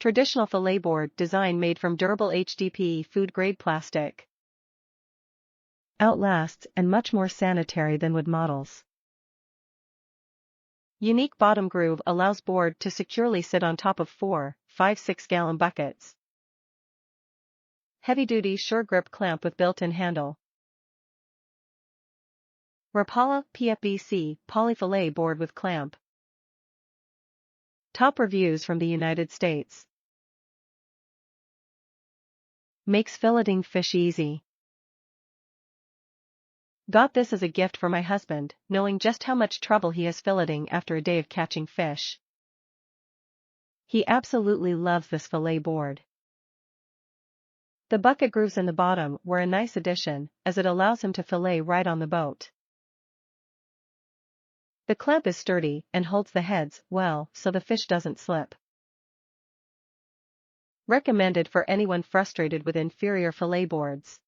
Traditional fillet board design made from durable HDPE food-grade plastic. Outlasts and much more sanitary than wood models. Unique bottom groove allows board to securely sit on top of 4, 5, 6-gallon buckets. Heavy-duty sure grip clamp with built-in handle. Rapala PFBC polyfillet board with clamp. Top reviews from the United States. Makes filleting fish easy. Got this as a gift for my husband, knowing just how much trouble he has filleting after a day of catching fish. He absolutely loves this fillet board. The bucket grooves in the bottom were a nice addition, as it allows him to fillet right on the boat. The clamp is sturdy and holds the heads well so the fish doesn't slip. Recommended for anyone frustrated with inferior fillet boards.